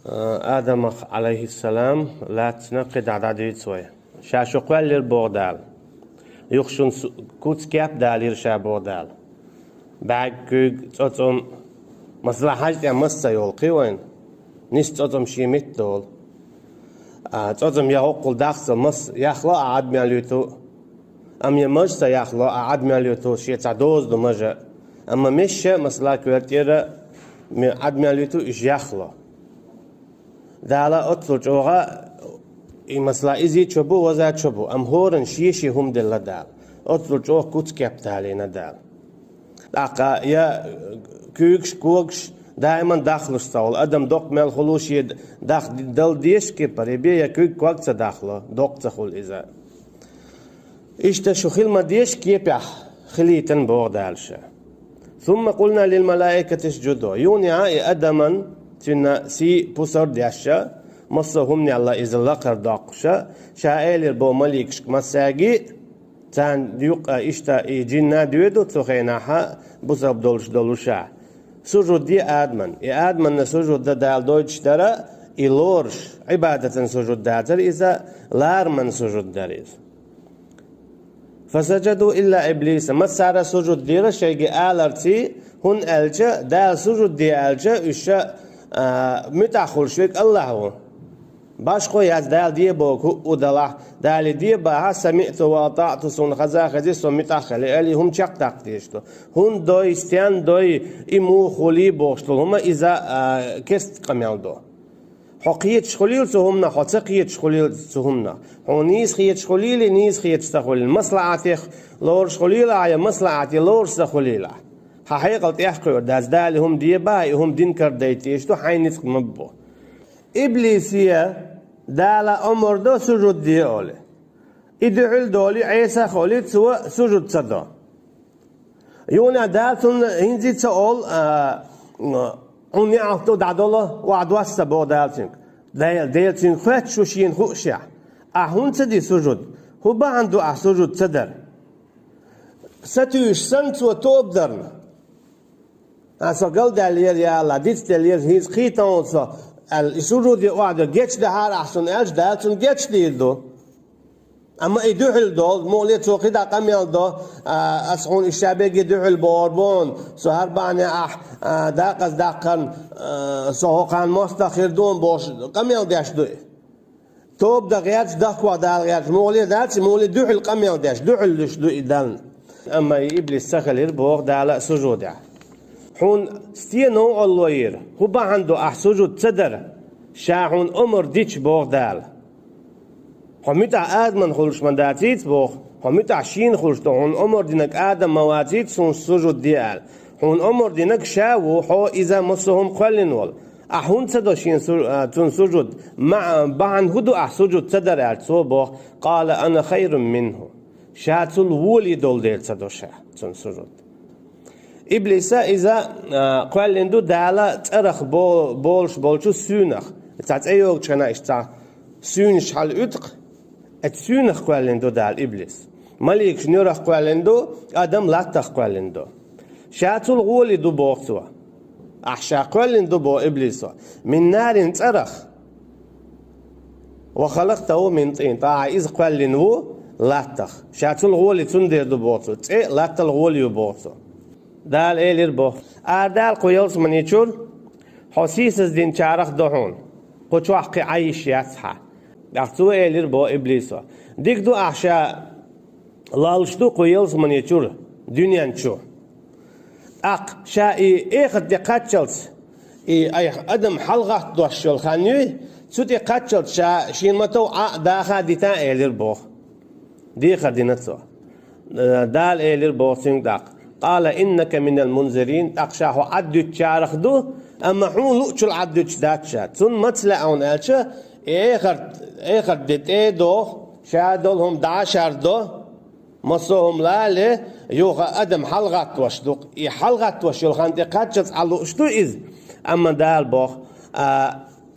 آدم عليه السلام لا تنقد عدد شوية شاشو قلل بوردال يخشون كوت كاب دالير شا بوردال بعد كوج تطم مصلحة يا مسا يلقي وين نيست تطم شيمت دول تطم يهقل داخل مس يخلق عاد ماليتو أم يمجس يخلق عاد ماليتو شيء تعدوز دمجة أما مش مصلحة كوتيرة عاد ماليتو إيش يخلق دالا أطلع جوها مثلا إزاي تشبو وزاد تشبو أم هورن شيشي هم دل دال أطلع جوه كوت كابتالينا دال لقى يا كوكش كوكش دائما داخل الصول أدم دوق مال خلوش يد داخل دل ديش كبر يبي يا كوك كوكس داخله دوق تخل إذا إيش تشخيل ما ديش كيبح خليتن بوردالشة ثم قلنا للملائكة اسجدوا يونيا أدما تنا سي بوسر دياشا مصهم الله إذا لقر داقشا شائل بو مليكش مساجي تان يق إشتا جنة ديودو تخيناها بوسر دولشا سجود دي آدمن آدمن سجود دال دويتش ترى إلورش عبادة سجود داتر إذا لارمن سجود داريز فسجدوا إلا إبليس ما سار سجود ديرا شيء آلرتي هن ألجا دال سجود دي ألجا إشا متأخر شوك الله هو باشكو ياز دال دي بوك ودلا دال دي بها سمعت وطاعت سون خزا خزي سون متأخر لألي هم شق تقديشتو هن دوي استيان دوي إمو خولي بوشتو هما إذا كست قميل دو حقيت شخوليل سهمنا حقيت شخوليل سهمنا هونيس خيت شخوليل نيس خيت شخوليل مصلحتي لور شخوليل عيا مصلحتي لور شخوليل حقيقة يحكوا داز دالي هم دي باي هم دين كرديتيش تو حينيس مبو إبليسية دالا أمر دو سجود دي أولي إدعال دولي عيسى خولي سوى سجود صدا يونا دالتون هنزي تقول أني أعطو دعدولا وعدواسة بو دالتين دالتين خوات شوشين خوشيع أهون تدي سجود هو با عنده سجود صدر ستوش سنت وتوب درنا أسأقل دالير يا الله ديت دالير هيز خيطان صا السجود يقعد جيتش ده هار أحسن إيش دالتون جيتش ديدو أما يدعل دول مولي توقي دا قميل دو أسعون الشابيق يدعل بوربون سهر باني داقز داقن سهوقان مستخير دون بوش قميل داش دوي توب دا غياتش داقوا دا غياتش مولي دالش مولي دعل قميل داش دعل لش دوي دالن أما إبليس سخلير بوغ دالا سجودع حون ستينو اللوير هو با عنده سجود صدر شاحون أمر ديش بوغ دال هميتا آدم خلش من داتيت بوخ هميتا شين خلش هون أمر دينك آدم مواتيت سون سجود ديال هون أمر دينك شاو حو إذا مصهم قلن ول أحون صدا شين تون سجود مع بعن هدو سجود صدر على بوخ قال أنا خير منه شاتل ولي دول ديل صدا شا تون سجود إبليس إذا قلن دو دالا ترخ بولشو سونخ تات أيوك شنا إشتا سونش حال أتق اتسونخ قوالندو دال إبليس مليك شنورخ قوالندو آدم لاتخ قوالندو شاتل غولي دو بوغتوا أحشا قوالندو بو إبليس من نار ترخ وخلقته من طين طاعة إذ قوالنو لاتخ شاتل غولي تندير دو بوغتوا تي لاتل غولي بوغتوا دال إيلير بوغ آردال قويلس من يشور حسيسز دين شارخ دهون قوشو أحقي عايش ياسحا أختو إيلير بو إبليسو ديك دو أحشا لالشتو قويلس من يشور دنيان شو شا إيخد دي قاتشلت أي أدم حلقة دوشل خانيوي سوتي قاتشلت شا شينمتو داخا ديتا إيلير بو دي خدينتو دال إيلير بو سينك داق قال إنك من المنذرين أقشاهو عدو تشارخ دو أما حون لؤشل عدو تشداتشا تون متلعون ألشا إيخر ديت دو شادولهم دعشر دو مصوهم لالي يوغا أدم حلغات وشدوق حلغات وشيل خانتي قاتشلت على اشتو إذ أما دال بوخ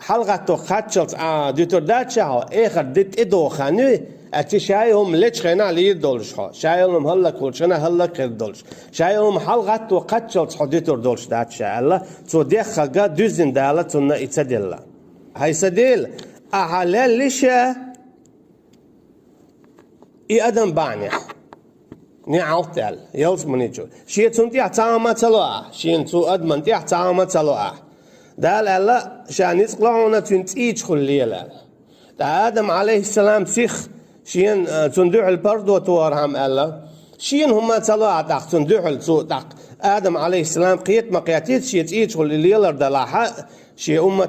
حلغات قاتشلت ديتور داتشاهو إيخر ديت دو خانوي أتي شايهم ليش خينا لير دولش خا شايهم هلا كلشنا هلا كير دولش شايهم حلغات وقاتشلت حديتور دولش داتشا الله تو دي خلقا دوزن دالة تونا إتسدلا هاي سديل أحلال لشة أدم بانيح نعوتل يلس منيجو شيء تنتي أتعامل تلوه شيء تو أدمن تي أتعامل تلوه دال الله شان يسقلعونا تنتيج خليلا دا آدم عليه السلام سيخ شين تندوح البرد وتورهم الله شين هما تلوه تاق تندوح تاق آدم عليه السلام قيت مقياتيت شيء تيج خليلا دلاحة شيء أمة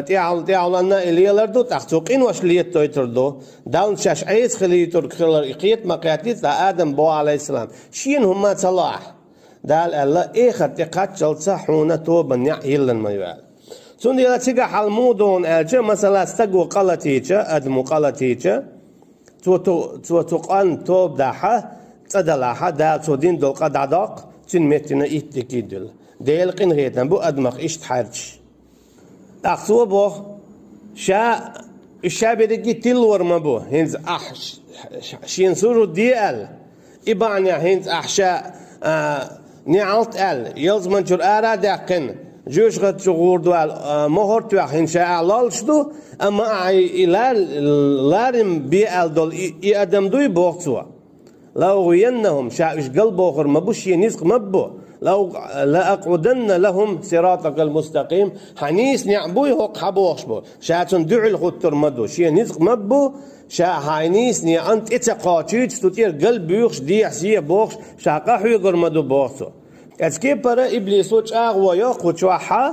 تعال لنا الليلر دو تختوقين وش ليت تويتردو داون شاش عيس خليتر خلر إقيت مقياتيت آدم بو عليه السلام شين هما صلاح دال الله إخر تقات جلسة حونة توبا يعيلن ما يوال سندي لا تيجا حالمودون ألجا مثلا استقو قلتيجا أدمو قلتيجا تو تقان توب داحة تدلاحة دال تودين دول قدعداق تنمتنا إتكيدل ديل قين غيتنا بو أدمق إشت حارج تأخذوا بو شا الشابيرجي تلور ما بو هنز شين سورو ديال إبانيا هنز أحشا نعلت يلز من جر داقن جوش غد شغور دوال مهر توح هنشا علال شدو أما لارم بيال دول إادم دوي بوقتوا لو غينهم شا إش قلب آخر ما بو شي نزق مبو لو لأقعدن لهم صراطك المستقيم حنيس نعبوي هو حبوش بو شاتون دعو الخطر مدو شي نزق مبو شا حنيس ني أنت إتقاطيج تطير قلب يوخش دي حسيه بوخش شا قحو يقر مدو بوخسو أتكي برا إبليسو تشاغ وياقو تشوحا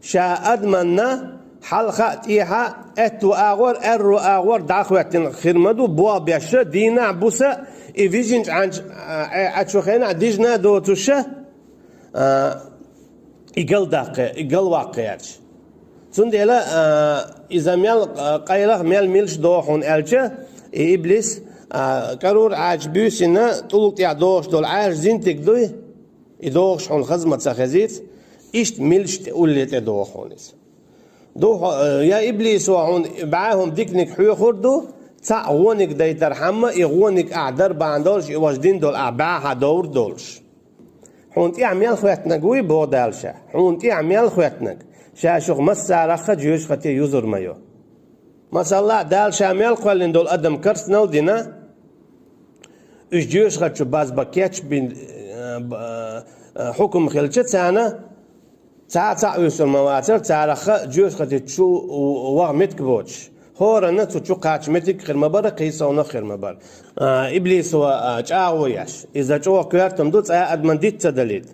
شا أدمنا حلقة تيها أتو آغور أرو آغور داخوة خير مدو بوا بيشا دينا بوسا إفيجنج عن أتشوخينا ديجنا دو توشا إقل دقيقة إقل واقعيش سنديلا إذا ميل قيلق ميلش دوحون ألجا إبليس كرور عاجبوسنا طلوك يعدوش دول عاج زينتك دوي يدوش حون خزمة سخزيت إشت ميلش تقولي تدوحونيس دوح يا إبليس وعون بعاهم ديكنك حيو خردو تعونك دايتر حما يغونك أعدر باندولش يواجدين دول أعباها دور دولش حونت يعمل خواتنك وي بودالشا حونت يعمل خواتنك شاشوغ مسارخة جيوش خطي يوزر مايو مثلا دال شامل قوالين دول أدم كرسنال دينا إش جيوش خطشو باز باكيتش بين حكم خلشة تانا تا يوصل مواتر تارخة جيوش خطي تشو وغمتك بوش هورنا تشو قاتش متك خير مبارا قيسا ونا خير مبارا إبليس وجاوياش إذا جوا كيارتم دوت أدمن ديت تدليد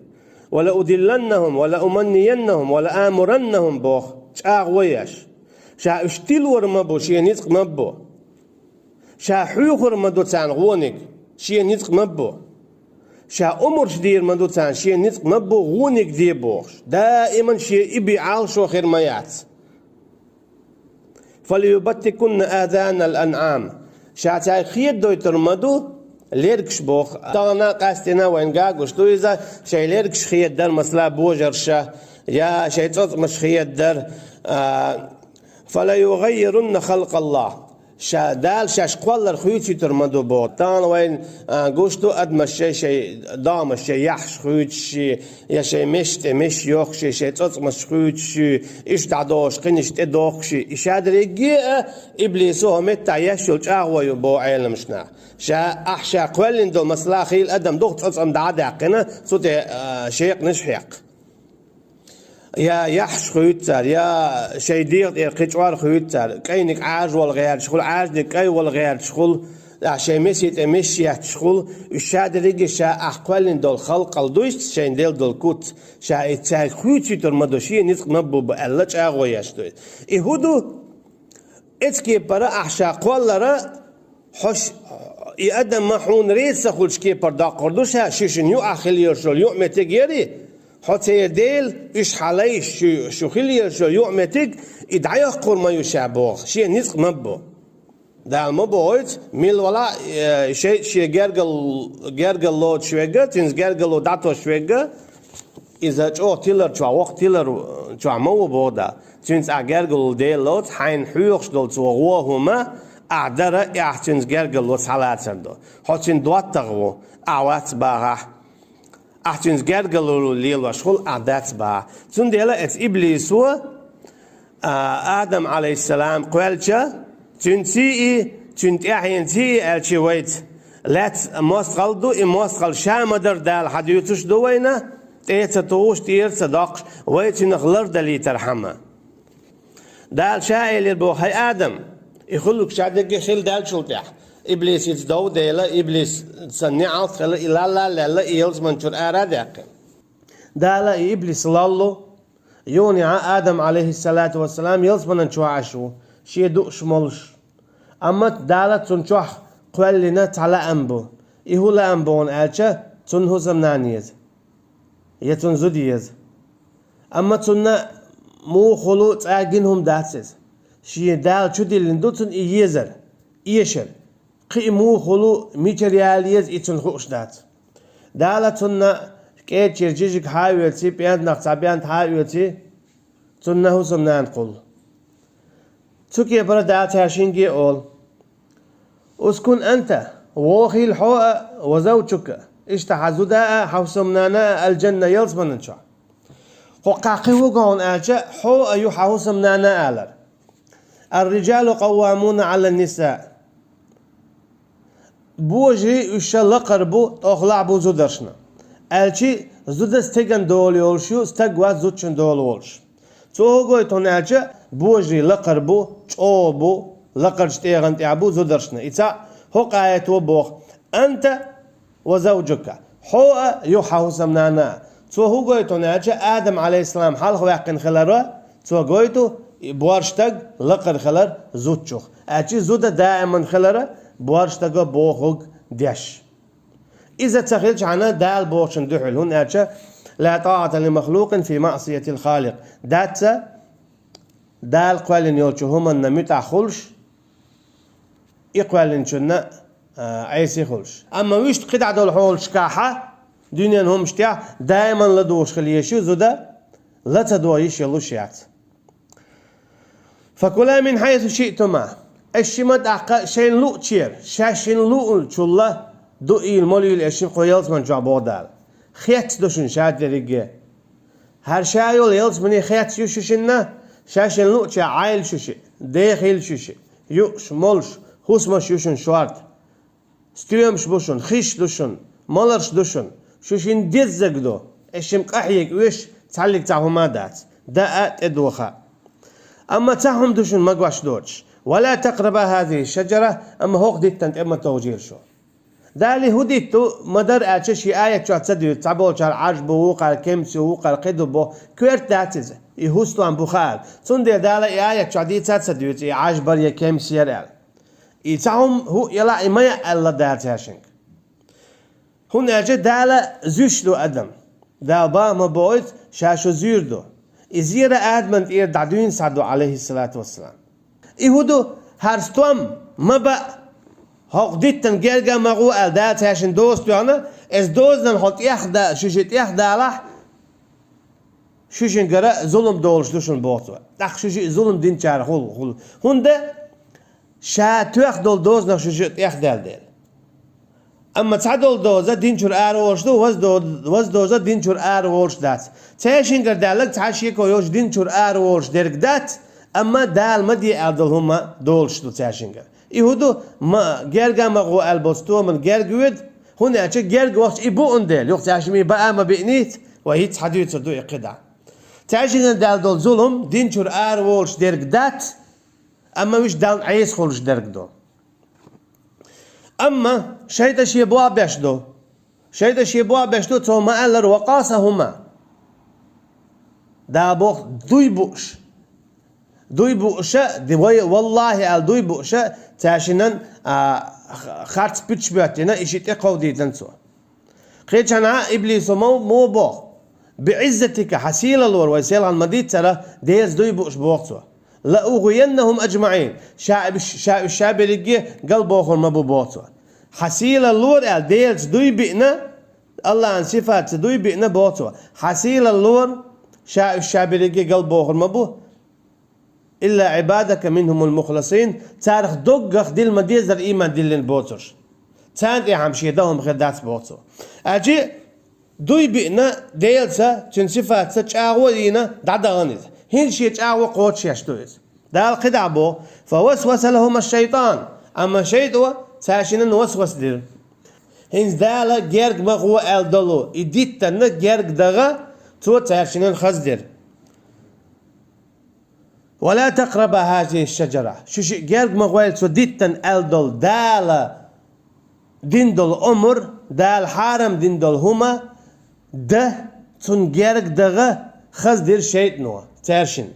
ولا أدلنهم ولا أمنينهم ولا آمرنهم بوخ جاوياش شا اشتيل ورمبو شي نزق مبو شا حيوخر مدو تان غونك شي نزق مبو شا أمر شدير مدو تان شي نزق مبو غونك دي بوخ دائما شي إبي عالشو خير ميات فليبتكن آذان الأنعام شاتاي خيد دويتر مدو ليركش بوخ تانا قاستنا وين قاقوش تو إذا شي ليركش خيد در مثلا بوجرشة يا شي تصط مش خيد در فلا يغيرن خلق الله شا دال شاش قولر خيوتي ترمدو بو تان وين قوشتو أدمش شي دامش شي يحش خيوتشي يا شي مش يوخشي شي تصط مش خيوتشي إش دعدوش قنش تدوخشي إش هادريجي إبليسو همت يشل جاغوي بو عالمشنا شا أحشا قولين دو مسلاخي الأدم دوغ تصط دعدا قنا صوتي شيق نشحيق يا يحش خيوتر يا شيديق القطوار خيوتر كينك عاج والغير شغل عاجنك أي والغير شغل شيء مسيت مشي شغل الشادريج شا أحقال دول خلق الدويش شين دول كوت شا إتساع خيوتر مدوشي نسق مبو بألا جاغوياش دويت إهودو إتكي برا أحشا قوالرا حش يقدم محون ريسا خلش كي بردا قردوش ها شيشن يو أخيل يرشل يو متجيري حتى يديل إيش حلايش شو خليه شو يومتك إدعيه قرما يشابوخ شيء نسق مبو ده المبويت ميل ولا شيء جرجل لود شويجة تنز جرجل لود داتو شويجة إذا جو تيلر شو وقت تيلر شو عمو بودا تنز جرجل ديل لود حين حيوخش دول سوغوهما أعدرا تنز جرجل لود حالات سردو حتى دوات تغو أعوات باها أحتنز جرجلو ليل وشغل أعدات با تنديلا إت إبليس هو آدم عليه السلام قالش تنتي أحينتي ألشي ويت لا مستقلدو مستقل شامدر دال حديوتش دوينا تيتوش تير صدق ويت نخلر دلي ترحمه دال شايل البوخي آدم يخلوك شادك يخيل دال شلتح إبليس يتدو ديلا إبليس صنعه خلا لا إيلز منشور آرادك دال إبليس لالو يوني آدم عليه الصلاة والسلام يلز منشوا عشو شي دوش مولش أما دالت تنشوح قولنا تعالى أنبو إهولا أنبون ألشا تنهو زمنانيز يتنزديز أما تنا مو خلو تاجنهم داتس شيء دال شو دي لندوتن إيزر إيشر قي مو خلو ميترياليز إتن خوش دات دالتنا كي تشرجيك هايوتي بيان نقطابيان هايوتي تنا هو سمنان قل تكي برا دات هاشينجي أول اسكن أنت ووخي الحوء وزوجك اشتحزو داء حوسمنانا الجنة يلزمن انشاء قاقي وقعون آجا حو أيو حوسمنانا آلر الرجال قوامون على النساء بوجي اشال لقربو اخلع بو زودرشنا الچي زودستگن دول يولشو استگوات زودشن دول ولش توغوي تون آجا بوجي لقربو چوبو لقرش تيغن تعبو زودرشنا إتا هق آيات وبوخ أنت وزوجك حو أيو حوسمنانا تو هو قويتو ناجا آدم عليه السلام حال هو يقن خلره تو قويتو بوارشتق لقر خلر زوتشوخ أجي زودا دائما خلره بوارشتق بوخوك ديش إذا تخيلش عنا دال بوشن دحل هون أجا لا طاعة لمخلوق في معصية الخالق داتا دال قوالين يولشو هما نمتع خلش إقوالين شنا عيسي خلش أما ويش قطع دول حول شكاحة دنيا هم اشتيا دائما لدوش خليشو زودا لا تدويش يلو شيعت فكلا من حيث شئتما الشمد أقا شين لو تشير شاشين لو تشولا دو إيل مولي الأشيم قويلز من جابو دال خيات دوشن شاد لرقه هر شايول يلز مني خيات يوشوشنا شاشين لو تشير عايل شوشي داخل شوشي يوش مولش هوسمش يوشن شوارت ستيومش بوشن خيش دوشن مالرش دوشن شوشين ديزك دو اشم قحيك ويش تعلق تعهما دات داءت ادوخا اما تعهم دوشن مقواش دوش ولا تقرب هذه الشجرة اما هوق ديتنت اما توجير شو دالي هديتو مدر اتشي آية شو تصديو تعبول شار عجبو وقال كمسي وقال قدبو كويرت داتز يهوستو عن بخال تندي دالي آية شو دي تصديو عجبر يا كمسي يرال يتعهم هو يلا ما يألا دات هاشنك هون أجا دالا زوشلو أدم دال با ما بويت شاشو زيردو إزيرا آدمن إير دعدوين سعدو عليه الصلاة والسلام إيهودو هارستوام ما با هاق ديتن جرجا مغو دات هاشن دوستو أنا إز دوزن حط يخدا شوشت يخدا لح شوشن جرا ظلم دولش دوشن بوتو أخ شوشي ظلم دين شار خل هون ده شا توخ دول دوزن شوشت يخدا دل اما تعدل دوزا دينشور ارورش دو وز دوزا دينشور ارورش دات تاشينجر دالك تعشي كويوش دينشور ارورش درك دات اما دال مدي عدل هما دولش دو تاشينجر يهودو ما جرجا مغو البوستو من جرجود هنا اتش جرج وقت ابو اندل يوقت تاشمي بقى ما بينيت وهي تحديث دو يقدا تاشينجر دال دول ظلم دينشور ارورش درك دات اما مش دال عيس خلش درك دو أما شيء شيبوا بيشدو شيء شيبوا بيشدو ثم ألر وقاسهما دا بوخ دوي بوش دوي والله ال دوي بوش تاشنن خارت بيتش بيتنا إيش تقودي تنسو خيتشنا إبليس مو بوخ بعزتك حسيل الور ويسيل عن مديت ترى ديز دوي بوش بوقتو لأغوينهم أجمعين شاب رجي قلبه آخر ما ببوتو حسيل اللور ديلز دوي بئنا الله عن صفات دوي بئنا بوتو حسيل اللور شاب رجي قلبه آخر ما بو إلا عبادك منهم المخلصين تاريخ دقخ ديل مديزر إيمان ديلين بوتوش تاند إيهم شيدهم خدات بوتو أجي دوي بئنا ديلزا تن صفات تشاغولينا دعدا غنيز هين شيء تعاو قوت شيشتويز دال قدعبو فوسوس لهما الشيطان أما شيطوا تاشين وسوس دير هين دال جرق مغو الدلو إديت نجرق دغا تو تاشين خزدر ولا تقرب هذه الشجرة شو جرق مغو تو ديتن الدل دال ديندل أمر دال حرم ديندل هما ده تون جرق دغا خزدر شيطنوا تاشين